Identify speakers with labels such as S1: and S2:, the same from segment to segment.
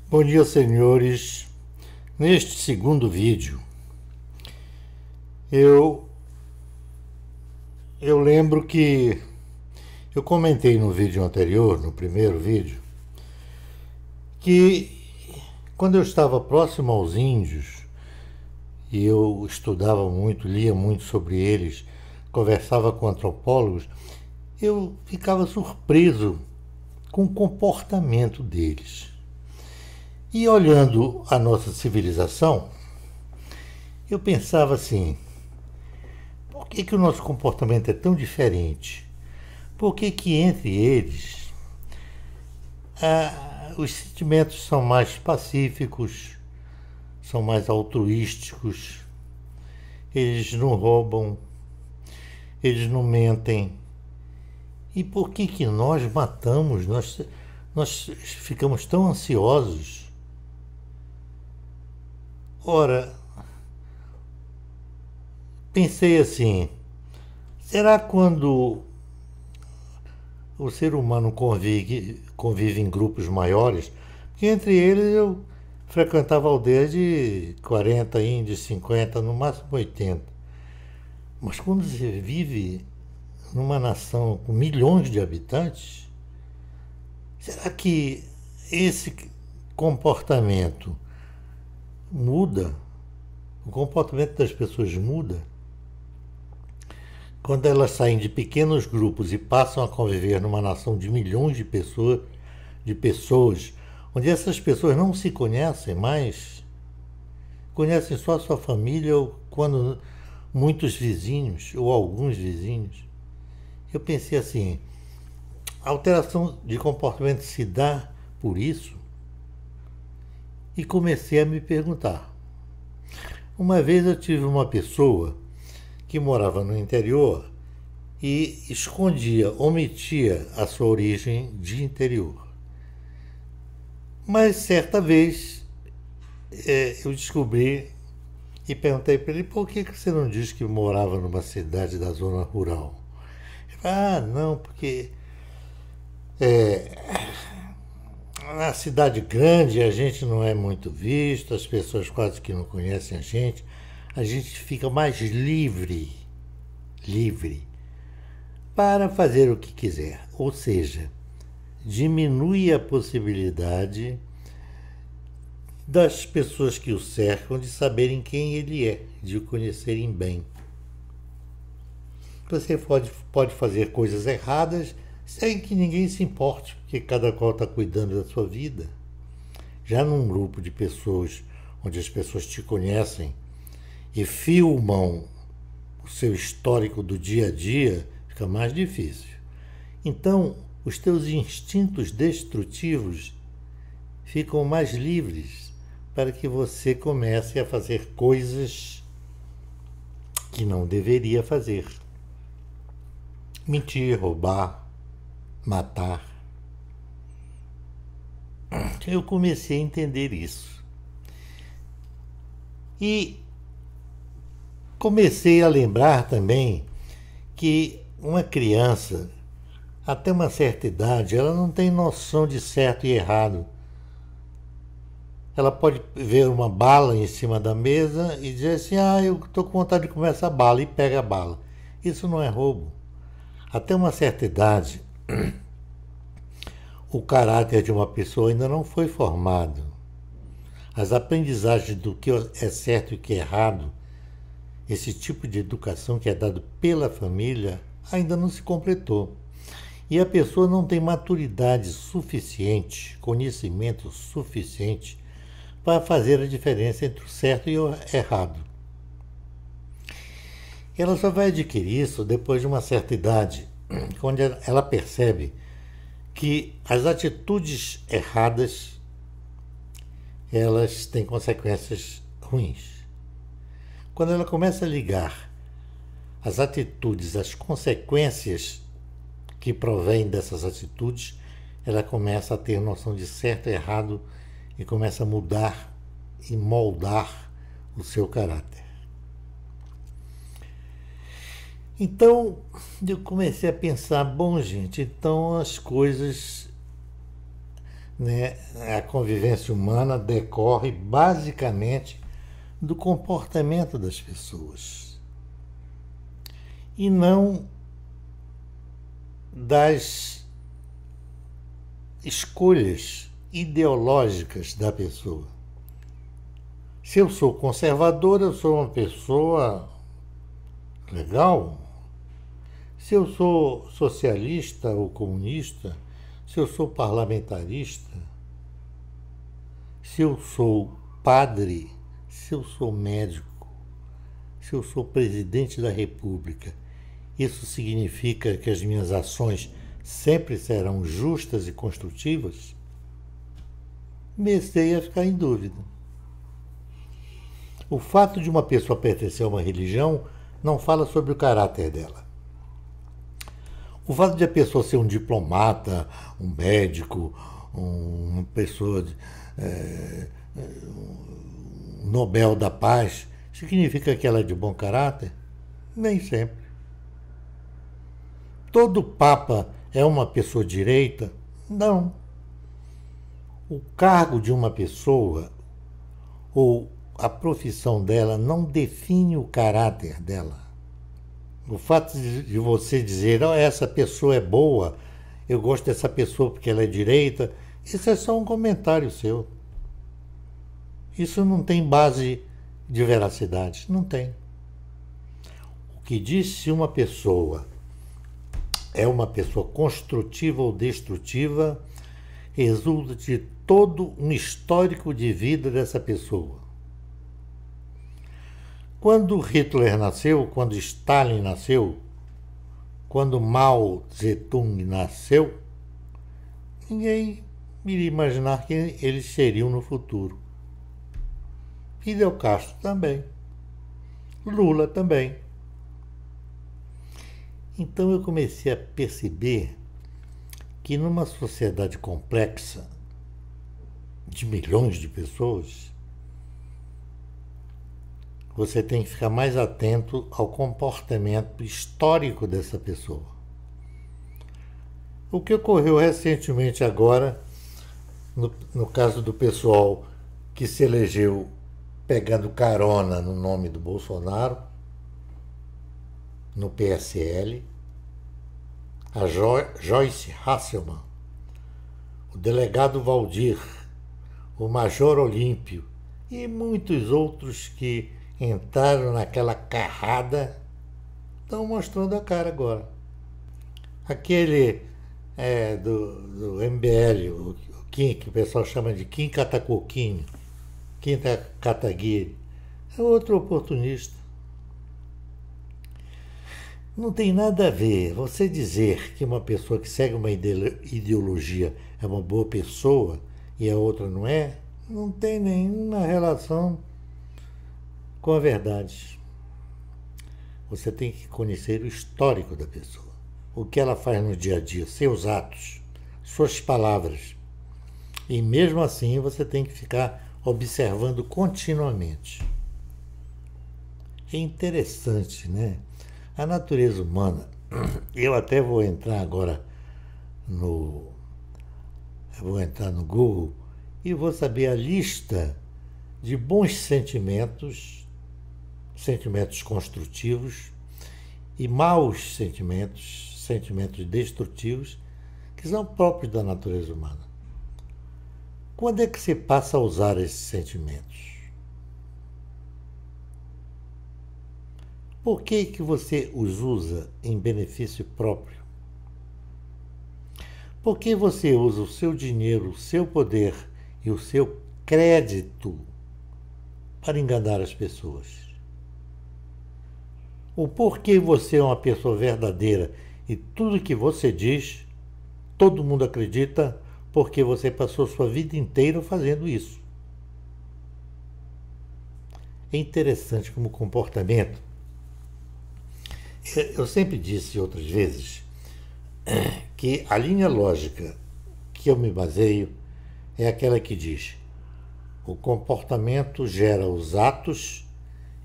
S1: Bom dia, senhores. Neste segundo vídeo, eu lembro que eu comentei no vídeo anterior, no primeiro vídeo, que quando eu estava próximo aos índios e eu estudava muito, lia muito sobre eles, conversava com antropólogos, eu ficava surpreso com o comportamento deles. E olhando a nossa civilização, eu pensava assim: por que o nosso comportamento é tão diferente? Por que entre eles os sentimentos são mais pacíficos, são mais altruísticos, eles não roubam, eles não mentem? E por que nós matamos, nós ficamos tão ansiosos? Ora, pensei assim: será quando o ser humano convive em grupos maiores? Porque entre eles eu frequentava aldeias de 40 índios, 50, no máximo 80. Mas quando você vive numa nação com milhões de habitantes, será que esse comportamento muda? O comportamento das pessoas muda quando elas saem de pequenos grupos e passam a conviver numa nação de milhões de pessoas, onde essas pessoas não se conhecem mais, conhecem só a sua família ou quando muitos vizinhos ou alguns vizinhos. Eu pensei assim: a alteração de comportamento se dá por isso? E comecei a me perguntar. Uma vez eu tive uma pessoa que morava no interior e omitia a sua origem de interior. Mas certa vez eu descobri e perguntei para ele: por que você não diz que morava numa cidade da zona rural? Ele falou: não, porque na cidade grande a gente não é muito visto, as pessoas quase que não conhecem a gente fica mais livre para fazer o que quiser. Ou seja, diminui a possibilidade das pessoas que o cercam de saberem quem ele é, de o conhecerem bem. Você pode fazer coisas erradas sem que ninguém se importe, porque cada qual está cuidando da sua vida. Já num grupo de pessoas onde as pessoas te conhecem e filmam o seu histórico do dia a dia, fica mais difícil. Então, os teus instintos destrutivos ficam mais livres para que você comece a fazer coisas que não deveria fazer. Mentir, roubar, matar. Eu comecei a entender isso. E comecei a lembrar também que uma criança, até uma certa idade, ela não tem noção de certo e errado. Ela pode ver uma bala em cima da mesa e dizer assim: eu estou com vontade de comer essa bala, e pega a bala. Isso não é roubo. Até uma certa idade, o caráter de uma pessoa ainda não foi formado. As aprendizagens do que é certo e o que é errado, esse tipo de educação que é dado pela família, ainda não se completou. E a pessoa não tem maturidade suficiente, conhecimento suficiente para fazer a diferença entre o certo e o errado. Ela só vai adquirir isso depois de uma certa idade, quando ela percebe que as atitudes erradas, elas têm consequências ruins. Quando ela começa a ligar as atitudes às consequências que provém dessas atitudes, ela começa a ter noção de certo e errado e começa a mudar e moldar o seu caráter. Então eu comecei a pensar: bom, gente, então as coisas né, a convivência humana decorre basicamente do comportamento das pessoas e não das escolhas ideológicas da pessoa. Se eu sou conservador, eu sou uma pessoa legal. Se eu sou socialista ou comunista, se eu sou parlamentarista, se eu sou padre, se eu sou médico, se eu sou presidente da República, isso significa que as minhas ações sempre serão justas e construtivas? Comecei a ficar em dúvida. O fato de uma pessoa pertencer a uma religião não fala sobre o caráter dela. O fato de a pessoa ser um diplomata, um médico, uma pessoa um Nobel da Paz, significa que ela é de bom caráter? Nem sempre. Todo papa é uma pessoa direita? Não. O cargo de uma pessoa ou a profissão dela não define o caráter dela. O fato de você dizer, oh, essa pessoa é boa, eu gosto dessa pessoa porque ela é direita, isso é só um comentário seu. Isso não tem base de veracidade, não tem. O que diz se uma pessoa é uma pessoa construtiva ou destrutiva resulta de todo um histórico de vida dessa pessoa. Quando Hitler nasceu, quando Stalin nasceu, quando Mao Zedong nasceu, ninguém iria imaginar que eles seriam no futuro. Fidel Castro também. Lula também. Então eu comecei a perceber que numa sociedade complexa, de milhões de pessoas, você tem que ficar mais atento ao comportamento histórico dessa pessoa. O que ocorreu recentemente agora, no caso do pessoal que se elegeu pegando carona no nome do Bolsonaro, no PSL, a Joyce Hasselmann, o delegado Valdir, o Major Olímpio e muitos outros que entraram naquela carrada, estão mostrando a cara agora. Aquele do MBL, o Kim, que o pessoal chama de Kim Catacoquinho, Kim Kataguiri, é outro oportunista. Não tem nada a ver você dizer que uma pessoa que segue uma ideologia é uma boa pessoa e a outra não é, não tem nenhuma relação com a verdade. Você tem que conhecer o histórico da pessoa, o que ela faz no dia a dia, seus atos, suas palavras. E mesmo assim você tem que ficar observando continuamente. É interessante, né? A natureza humana, eu até vou entrar agora no Google e vou saber a lista de bons sentimentos, sentimentos construtivos, e maus sentimentos, sentimentos destrutivos, que são próprios da natureza humana. Quando é que você passa a usar esses sentimentos? Por que que você os usa em benefício próprio? Por que você usa o seu dinheiro, o seu poder e o seu crédito para enganar as pessoas? O porquê você é uma pessoa verdadeira e tudo que você diz, todo mundo acredita porque você passou sua vida inteira fazendo isso. É interessante como comportamento. Eu sempre disse outras vezes que a linha lógica que eu me baseio é aquela que diz: o comportamento gera os atos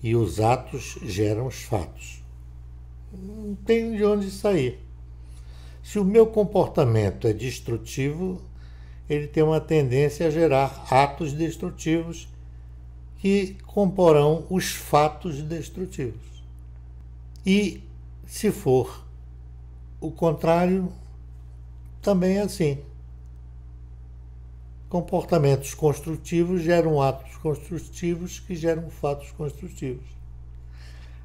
S1: e os atos geram os fatos. Não tem de onde sair. Se o meu comportamento é destrutivo, ele tem uma tendência a gerar atos destrutivos que comporão os fatos destrutivos. E, se for o contrário, também é assim. Comportamentos construtivos geram atos construtivos que geram fatos construtivos.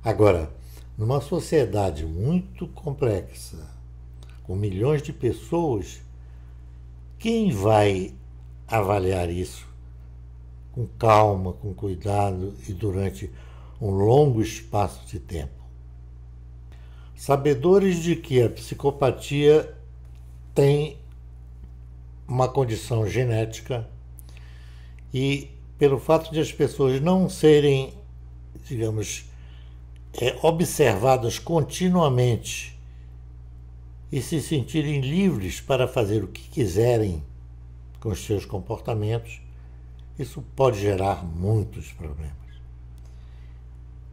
S1: Agora, numa sociedade muito complexa, com milhões de pessoas, quem vai avaliar isso com calma, com cuidado e durante um longo espaço de tempo? Sabedores de que a psicopatia tem uma condição genética e pelo fato de as pessoas não serem, digamos, observadas continuamente e se sentirem livres para fazer o que quiserem com os seus comportamentos, isso pode gerar muitos problemas.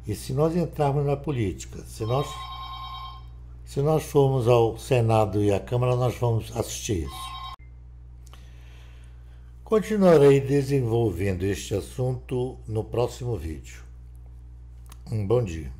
S1: E se nós entrarmos na política, se nós formos ao Senado e à Câmara, nós vamos assistir isso. Continuarei desenvolvendo este assunto no próximo vídeo. Um bom dia.